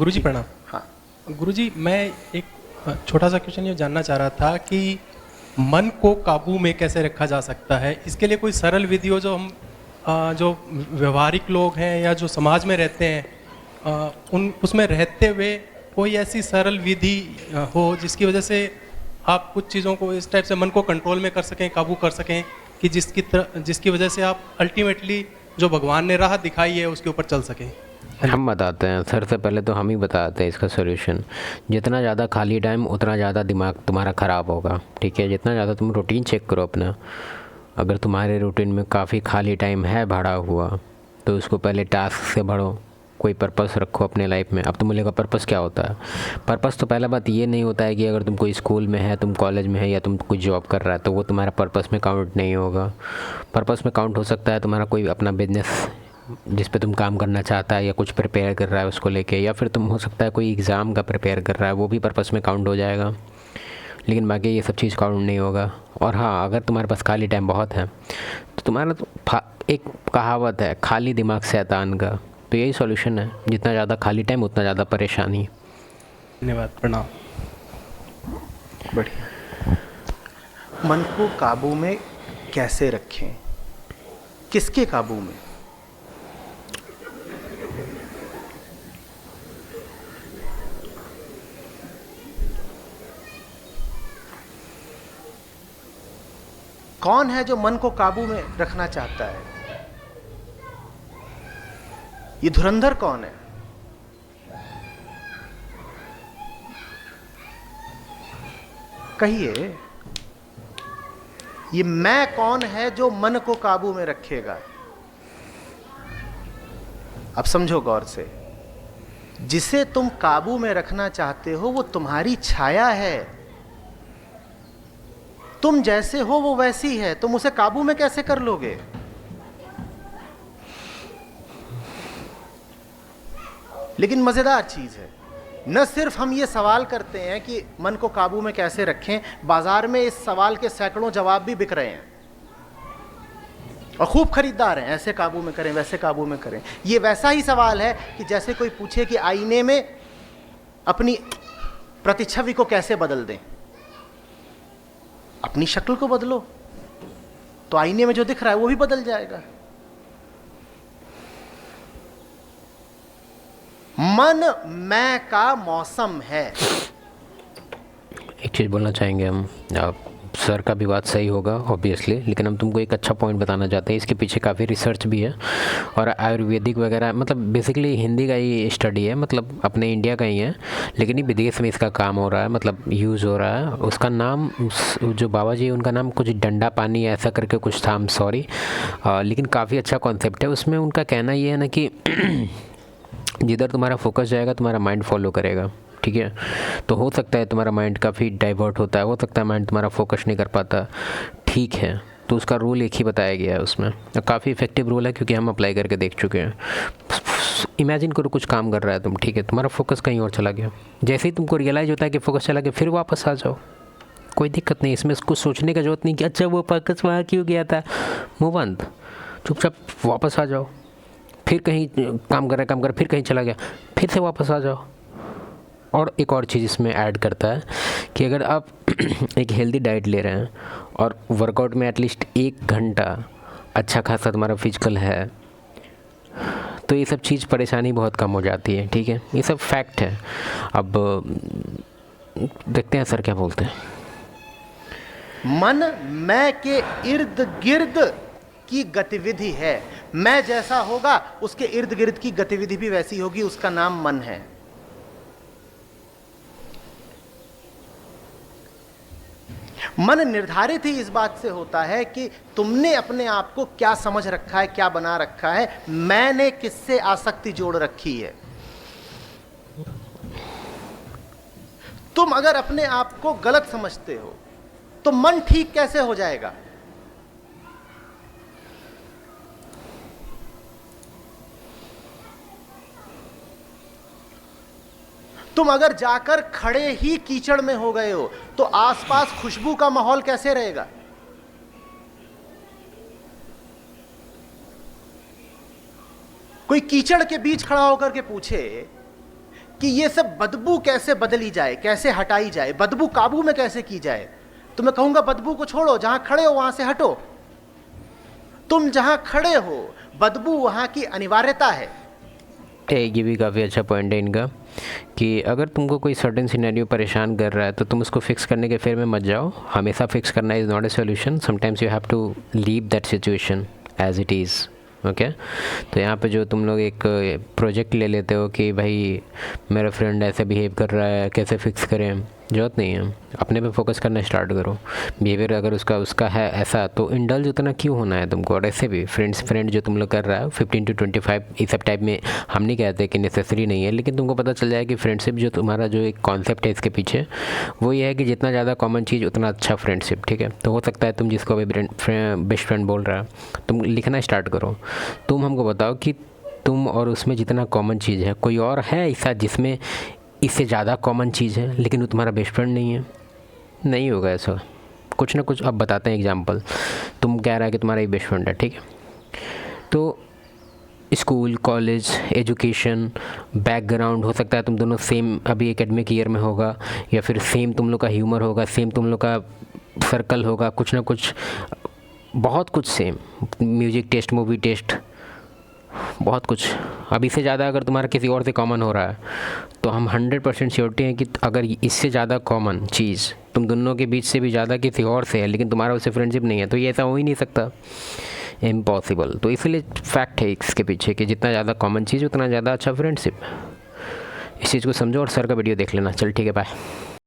गुरुजी प्रणाम। हाँ। गुरुजी, मैं एक छोटा सा क्वेश्चन ये जानना चाह रहा था कि मन को काबू में कैसे रखा जा सकता है। इसके लिए कोई सरल विधि हो जो हम जो व्यवहारिक लोग हैं या जो समाज में रहते हैं उन उसमें रहते हुए कोई ऐसी सरल विधि हो जिसकी वजह से आप कुछ चीज़ों को इस टाइप से मन को कंट्रोल में कर सकें, काबू कर सकें कि जिसकी वजह से आप अल्टीमेटली जो भगवान ने राह दिखाई है उसके ऊपर चल सकें। हम बताते हैं सर, से पहले तो हम ही बताते हैं इसका सॉल्यूशन। जितना ज़्यादा खाली टाइम उतना ज़्यादा दिमाग तुम्हारा ख़राब होगा, ठीक है। जितना ज़्यादा तुम रूटीन चेक करो अपना। अगर तुम्हारे रूटीन में काफ़ी खाली टाइम है भरा हुआ तो उसको पहले टास्क से भरो। कोई पर्पस रखो अपने लाइफ में। अब तुम बोलेगा पर्पस क्या होता है। पर्पस तो पहला बात ये नहीं होता है कि अगर तुम कोई स्कूल में है, तुम कॉलेज में है या तुम कोई जॉब कर रहा है तो वो तुम्हारा पर्पस में काउंट नहीं होगा। पर्पस में काउंट हो सकता है तुम्हारा कोई अपना बिजनेस जिस पे तुम काम करना चाहता है या कुछ प्रिपेयर कर रहा है उसको लेके, या फिर तुम हो सकता है कोई एग्ज़ाम का प्रिपेयर कर रहा है, वो भी पर्पस में काउंट हो जाएगा। लेकिन बाकी ये सब चीज़ काउंट नहीं होगा। और हाँ, अगर तुम्हारे पास खाली टाइम बहुत है तो तुम्हारा तो एक कहावत है, खाली दिमाग शैतान का। तो यही सॉल्यूशन है, जितना ज़्यादा खाली टाइम उतना ज़्यादा परेशानी। धन्यवाद, प्रणाम। बढ़िया। मन को काबू में कैसे रखें, किसके काबू में? कौन है जो मन को काबू में रखना चाहता है? ये धुरंधर कौन है? कहिए, ये मैं कौन है जो मन को काबू में रखेगा? अब समझो गौर से, जिसे तुम काबू में रखना चाहते हो वो तुम्हारी छाया है। तुम जैसे हो वो वैसी है, तुम उसे काबू में कैसे कर लोगे? लेकिन मजेदार चीज है, न सिर्फ हम ये सवाल करते हैं कि मन को काबू में कैसे रखें, बाजार में इस सवाल के सैकड़ों जवाब भी बिक रहे हैं और खूब खरीदार हैं। ऐसे काबू में करें, वैसे काबू में करें। ये वैसा ही सवाल है कि जैसे कोई पूछे कि आईने में अपनी प्रतिच्छवि को कैसे बदल दें। अपनी शक्ल को बदलो तो आईने में जो दिख रहा है वो भी बदल जाएगा। मन मैं का मौसम है। एक चीज़ बोलना चाहेंगे हम, आप सर का भी बात सही होगा ऑब्वियसली, लेकिन हम तुमको एक अच्छा पॉइंट बताना चाहते हैं। इसके पीछे काफ़ी रिसर्च भी है और आयुर्वेदिक वगैरह, मतलब बेसिकली हिंदी का ही स्टडी है, मतलब अपने इंडिया का ही है, लेकिन ये विदेश में इसका काम हो रहा है, मतलब यूज़ हो रहा है। उसका नाम, जो बाबा जी उनका नाम कुछ डंडा पानी ऐसा करके कुछ था, सॉरी, लेकिन काफ़ी अच्छा कॉन्सेप्ट है। उसमें उनका कहना ये है ना कि जिधर तुम्हारा फोकस जाएगा तुम्हारा माइंड फॉलो करेगा, ठीक है। तो हो सकता है तुम्हारा माइंड काफ़ी डाइवर्ट होता है, हो सकता है माइंड तुम्हारा फोकस नहीं कर पाता, ठीक है। तो उसका रूल एक ही बताया गया है उसमें, काफ़ी इफेक्टिव रूल है क्योंकि हम अप्लाई करके देख चुके हैं। इमेजिन करो कुछ काम कर रहा है तुम, ठीक है, तुम्हारा फोकस कहीं और चला गया। जैसे ही तुमको रियलाइज़ होता है कि फोकस चला गया, फिर वापस आ जाओ, कोई दिक्कत नहीं। इसमें कुछ सोचने का जरूरत नहीं कि अच्छा वो फोकस वहाँ क्यों गया था। मूव ऑन, चुपचाप वापस आ जाओ। फिर कहीं काम कर रहा है, फिर कहीं चला गया, फिर से वापस आ जाओ। और एक और चीज़ इसमें ऐड करता है कि अगर आप एक हेल्दी डाइट ले रहे हैं और वर्कआउट में एटलीस्ट 1 घंटा अच्छा खासा तुम्हारा फिजिकल है, तो ये सब चीज़ परेशानी बहुत कम हो जाती है, ठीक है। ये सब फैक्ट है। अब देखते हैं सर क्या बोलते हैं। मन मैं के इर्द गिर्द की गतिविधि है। मैं जैसा होगा उसके इर्द गिर्द की गतिविधि भी वैसी होगी, उसका नाम मन है। मन निर्धारित ही इस बात से होता है कि तुमने अपने आप को क्या समझ रखा है, क्या बना रखा है, मैंने किससे आसक्ति जोड़ रखी है। तुम अगर अपने आप को गलत समझते हो तो मन ठीक कैसे हो जाएगा? तुम अगर जाकर खड़े ही कीचड़ में हो गए हो तो आसपास खुशबू का माहौल कैसे रहेगा? कोई कीचड़ के बीच खड़ा होकर के पूछे कि ये सब बदबू कैसे बदली जाए, कैसे हटाई जाए, बदबू काबू में कैसे की जाए। तो मैं कहूंगा बदबू को छोड़ो, जहां खड़े हो वहां से हटो। तुम जहां खड़े हो, बदबू वहां की अनिवार्यता है। ये भी काफ़ी अच्छा पॉइंट है इनका कि अगर तुमको कोई सर्टेन सिनेरियो परेशान कर रहा है तो तुम उसको फिक्स करने के फेर में मत जाओ। हमेशा फिक्स करना is not a solution. Sometimes you have to leave that situation as it is. Okay, तो यहाँ पे जो तुम लोग एक प्रोजेक्ट ले लेते हो कि भाई मेरा फ्रेंड ऐसे बिहेव कर रहा है, कैसे फिक्स करें, ज़रूरत नहीं है। अपने पे फोकस करना स्टार्ट करो। बिहेवियर अगर उसका है ऐसा, तो इंडल्ज उतना क्यों होना है तुमको। और ऐसे भी फ्रेंड जो तुम लोग कर रहा है 15 to 25 इस सब टाइप में, हम नहीं कहते कि नेसेसरी नहीं है, लेकिन तुमको पता चल जाए कि फ्रेंडशिप जो तुम्हारा जो एक कॉन्सेप्ट है इसके पीछे, वो ये है कि जितना ज़्यादा कॉमन चीज़ उतना अच्छा फ्रेंडशिप। ठीक है, तो हो सकता है तुम जिसको अभी बेस्ट फ्रेंड बोल रहा है, तुम लिखना स्टार्ट करो। तुम हमको बताओ कि तुम और उसमें जितना कॉमन चीज़ है, कोई और है ऐसा जिसमें इससे ज़्यादा कॉमन चीज़ है लेकिन वो तुम्हारा बेस्ट फ्रेंड नहीं है। नहीं होगा ऐसा, कुछ ना कुछ। अब बताते हैं एग्जांपल। तुम कह रहा है कि तुम्हारा एक बेस्ट फ्रेंड है, ठीक है, तो स्कूल, कॉलेज, एजुकेशन, बैकग्राउंड हो सकता है तुम दोनों सेम अभी एकेडमिक ईयर में होगा, या फिर सेम तुम लोग का ह्यूमर होगा, सेम तुम लोग का सर्कल होगा, कुछ ना कुछ, बहुत कुछ same, music taste, movie taste, बहुत कुछ। अब इससे ज़्यादा अगर तुम्हारा किसी और से कॉमन हो रहा है तो हम 100% श्योरिटी हैं कि अगर इससे ज़्यादा कॉमन चीज़ तुम दोनों के बीच से भी ज़्यादा किसी और से है लेकिन तुम्हारा उससे फ्रेंडशिप नहीं है, तो ये ऐसा हो ही नहीं सकता, इम्पॉसिबल। तो इसलिए फैक्ट है इसके पीछे कि जितना ज़्यादा कॉमन चीज़ उतना ज़्यादा अच्छा फ्रेंडशिप। इस चीज़ को समझो और सर का वीडियो देख लेना। चल ठीक है, बाय।